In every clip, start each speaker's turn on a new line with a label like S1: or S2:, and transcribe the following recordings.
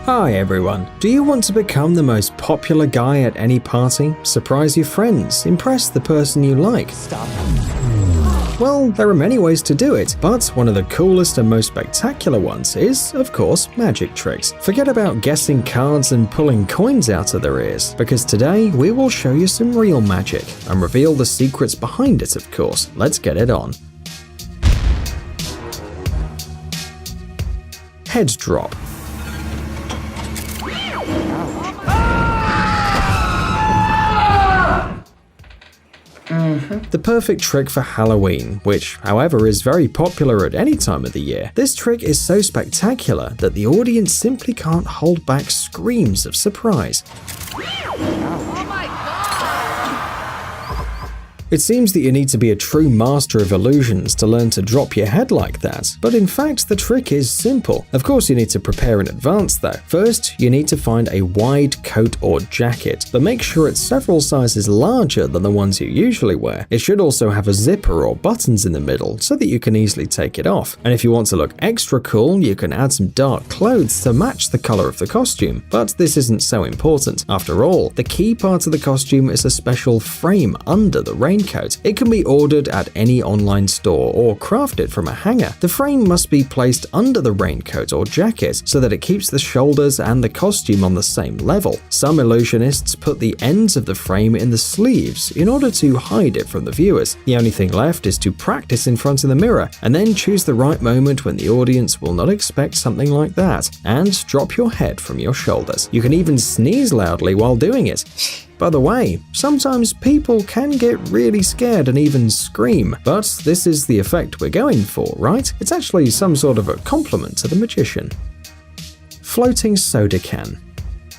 S1: Hi everyone, do you want to become the most popular guy at any party, surprise your friends, impress the person you like?
S2: Stop.
S1: Well, there are many ways to do it, but one of the coolest and most spectacular ones is, of course, magic tricks. Forget about guessing cards and pulling coins out of their ears, because today we will show you some real magic and reveal the secrets behind it, of course. Let's get it on. Head drop. The perfect trick for Halloween, which, however, is very popular at any time of the year. This trick is so spectacular that the audience simply can't hold back screams of surprise. It seems that you need to be a true master of illusions to learn to drop your head like that, but in fact the trick is simple. Of course you need to prepare in advance though. First, you need to find a wide coat or jacket, but make sure it's several sizes larger than the ones you usually wear. It should also have a zipper or buttons in the middle so that you can easily take it off. And if you want to look extra cool, you can add some dark clothes to match the color of the costume, but this isn't so important. After all, the key part of the costume is a special frame under the raincoat. It can be ordered at any online store or crafted from a hanger. The frame must be placed under the raincoat or jacket so that it keeps the shoulders and the costume on the same level. Some illusionists put the ends of the frame in the sleeves in order to hide it from the viewers. The only thing left is to practice in front of the mirror and then choose the right moment when the audience will not expect something like that, and drop your head from your shoulders. You can even sneeze loudly while doing it. By the way, sometimes people can get really scared and even scream, but this is the effect we're going for, right? It's actually some sort of a compliment to the magician. Floating soda can.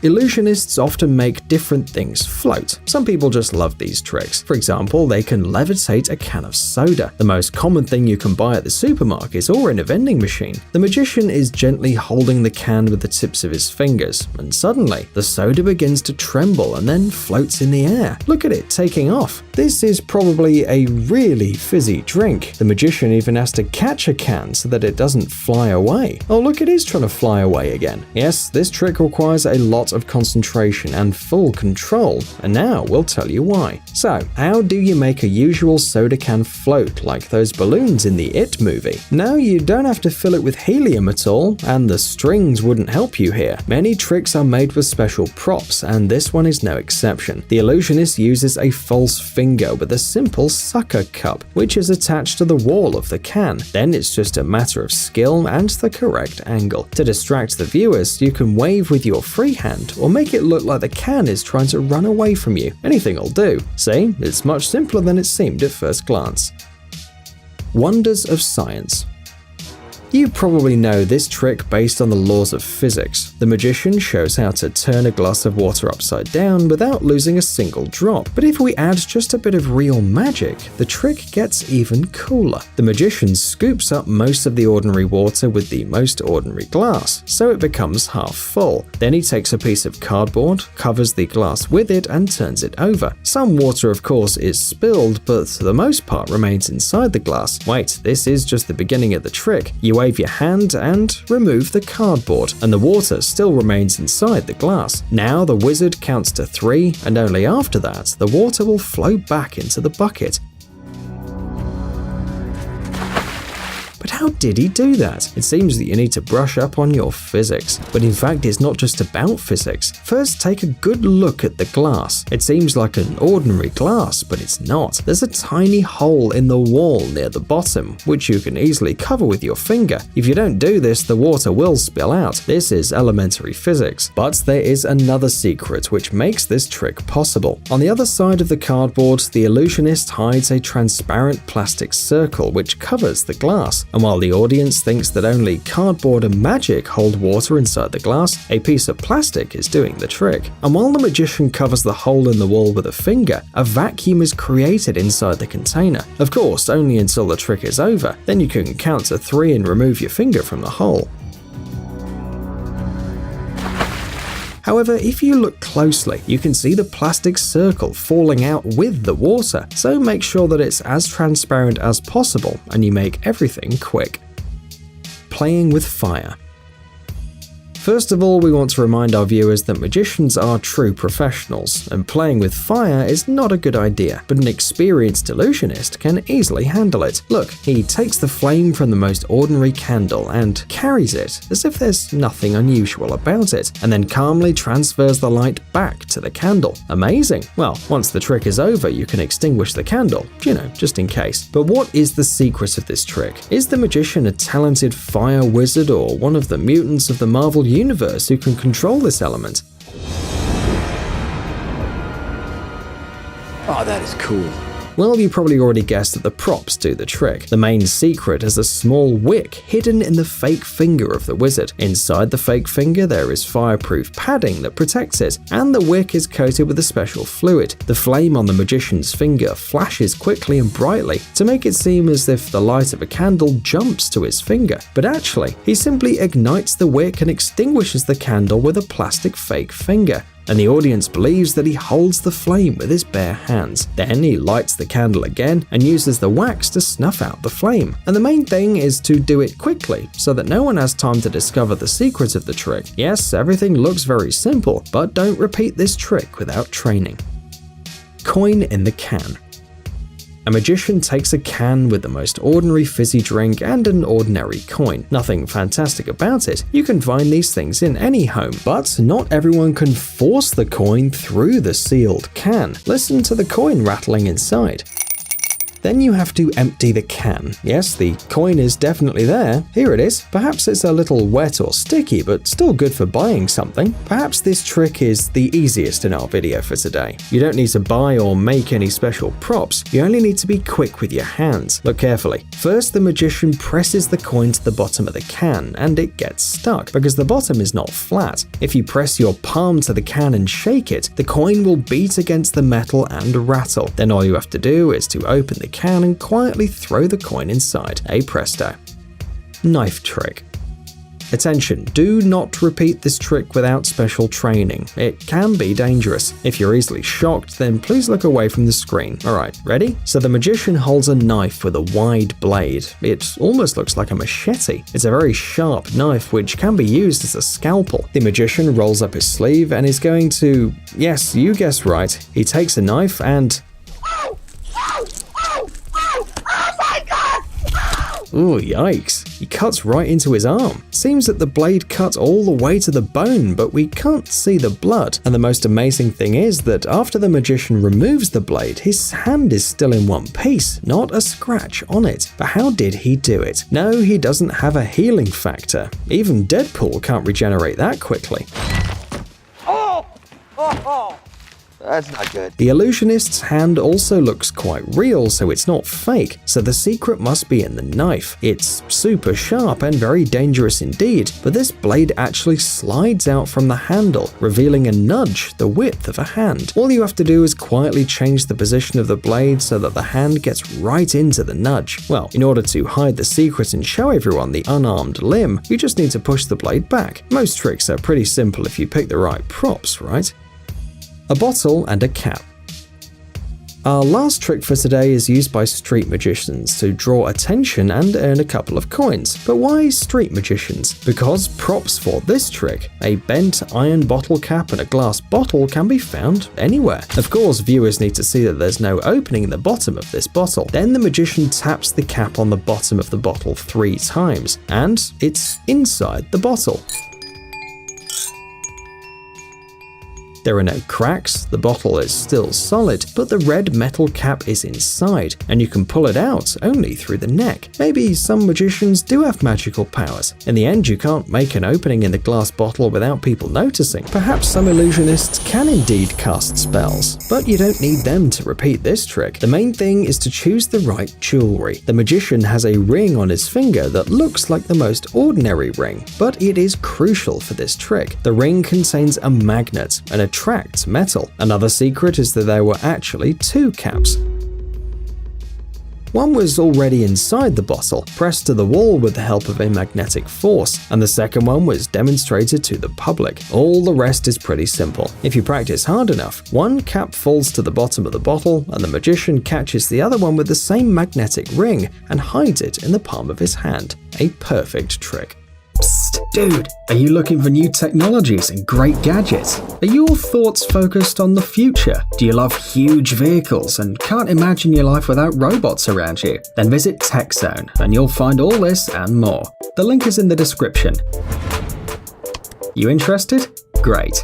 S1: Illusionists often make different things float. Some people just love these tricks. For example, they can levitate a can of soda, the most common thing you can buy at the supermarket or in a vending machine. The magician is gently holding the can with the tips of his fingers, and suddenly, the soda begins to tremble and then floats in the air. Look at it taking off. This is probably a really fizzy drink. The magician even has to catch a can so that it doesn't fly away. Oh, look, it is trying to fly away again. Yes, this trick requires a lot of concentration and full control, and now we'll tell you why. So, how do you make a usual soda can float like those balloons in the It movie? No, you don't have to fill it with helium at all, and the strings wouldn't help you here. Many tricks are made with special props, and this one is no exception. The illusionist uses a false finger with a simple sucker cup, which is attached to the wall of the can. Then it's just a matter of skill and the correct angle. To distract the viewers, you can wave with your free hand or make it look like the can is trying to run away from you. Anything will do. See, it's much simpler than it seemed at first glance. Wonders of science. You probably know this trick based on the laws of physics. The magician shows how to turn a glass of water upside down without losing a single drop. But if we add just a bit of real magic, the trick gets even cooler. The magician scoops up most of the ordinary water with the most ordinary glass, so it becomes half full. Then he takes a piece of cardboard, covers the glass with it, and turns it over. Some water, of course, is spilled, but for the most part remains inside the glass. Wait, this is just the beginning of the trick. You wave your hand and remove the cardboard, and the water still remains inside the glass. Now the wizard counts to 3, and only after that, the water will flow back into the bucket. But how did he do that? It seems that you need to brush up on your physics. But in fact, it's not just about physics. First, take a good look at the glass. It seems like an ordinary glass, but it's not. There's a tiny hole in the wall near the bottom, which you can easily cover with your finger. If you don't do this, the water will spill out. This is elementary physics. But there is another secret which makes this trick possible. On the other side of the cardboard, the illusionist hides a transparent plastic circle which covers the glass. And while the audience thinks that only cardboard and magic hold water inside the glass, a piece of plastic is doing the trick. And while the magician covers the hole in the wall with a finger, a vacuum is created inside the container. Of course, only until the trick is over. Then you can count to 3 and remove your finger from the hole. However, if you look closely, you can see the plastic circle falling out with the water, so make sure that it's as transparent as possible and you make everything quick. Playing with fire. First of all, we want to remind our viewers that magicians are true professionals, and playing with fire is not a good idea, but an experienced illusionist can easily handle it. Look, he takes the flame from the most ordinary candle and carries it as if there's nothing unusual about it, and then calmly transfers the light back to the candle. Amazing! Well, once the trick is over, you can extinguish the candle, just in case. But what is the secret of this trick? Is the magician a talented fire wizard or one of the mutants of the Marvel Universe who can control this element?
S2: Oh, that is cool.
S1: Well, you probably already guessed that the props do the trick. The main secret is a small wick hidden in the fake finger of the wizard. Inside the fake finger, there is fireproof padding that protects it, and the wick is coated with a special fluid. The flame on the magician's finger flashes quickly and brightly to make it seem as if the light of a candle jumps to his finger. But actually, he simply ignites the wick and extinguishes the candle with a plastic fake finger, and the audience believes that he holds the flame with his bare hands. Then he lights the candle again and uses the wax to snuff out the flame. And the main thing is to do it quickly, so that no one has time to discover the secret of the trick. Yes, everything looks very simple, but don't repeat this trick without training. Coin in the can. A magician takes a can with the most ordinary fizzy drink and an ordinary coin. Nothing fantastic about it. You can find these things in any home, but not everyone can force the coin through the sealed can. Listen to the coin rattling inside. Then you have to empty the can. Yes, the coin is definitely there. Here it is. Perhaps it's a little wet or sticky, but still good for buying something. Perhaps this trick is the easiest in our video for today. You don't need to buy or make any special props. You only need to be quick with your hands. Look carefully. First, the magician presses the coin to the bottom of the can, and it gets stuck because the bottom is not flat. If you press your palm to the can and shake it, the coin will beat against the metal and rattle. Then all you have to do is to open the can and quietly throw the coin inside. Hey presto. Knife trick. Attention, do not repeat this trick without special training. It can be dangerous. If you're easily shocked, then please look away from the screen. Alright, ready? So the magician holds a knife with a wide blade. It almost looks like a machete. It's a very sharp knife which can be used as a scalpel. The magician rolls up his sleeve and is going to… yes, you guessed right. He takes a knife and… ooh, yikes. He cuts right into his arm. Seems that the blade cuts all the way to the bone, but we can't see the blood. And the most amazing thing is that after the magician removes the blade, his hand is still in one piece, not a scratch on it. But how did he do it? No, he doesn't have a healing factor. Even Deadpool can't regenerate that quickly.
S2: That's not good.
S1: The illusionist's hand also looks quite real, so it's not fake, so the secret must be in the knife. It's super sharp and very dangerous indeed, but this blade actually slides out from the handle, revealing a nudge the width of a hand. All you have to do is quietly change the position of the blade so that the hand gets right into the nudge. Well, in order to hide the secret and show everyone the unarmed limb, you just need to push the blade back. Most tricks are pretty simple if you pick the right props, right? A bottle and a cap. Our last trick for today is used by street magicians to draw attention and earn a couple of coins. But why street magicians? Because props for this trick, a bent iron bottle cap and a glass bottle, can be found anywhere. Of course, viewers need to see that there's no opening in the bottom of this bottle. Then the magician taps the cap on the bottom of the bottle 3 times, and it's inside the bottle. There are no cracks, the bottle is still solid, but the red metal cap is inside, and you can pull it out only through the neck. Maybe some magicians do have magical powers. In the end, you can't make an opening in the glass bottle without people noticing. Perhaps some illusionists can indeed cast spells, but you don't need them to repeat this trick. The main thing is to choose the right jewelry. The magician has a ring on his finger that looks like the most ordinary ring, but it is crucial for this trick. The ring contains a magnet and attracts metal. Another secret is that there were actually 2 caps. One was already inside the bottle, pressed to the wall with the help of a magnetic force, and the second one was demonstrated to the public. All the rest is pretty simple. If you practice hard enough, one cap falls to the bottom of the bottle, and the magician catches the other one with the same magnetic ring and hides it in the palm of his hand. A perfect trick. Psst, dude, are you looking for new technologies and great gadgets? Are your thoughts focused on the future? Do you love huge vehicles and can't imagine your life without robots around you? Then visit TechZone and you'll find all this and more. The link is in the description. You interested? Great.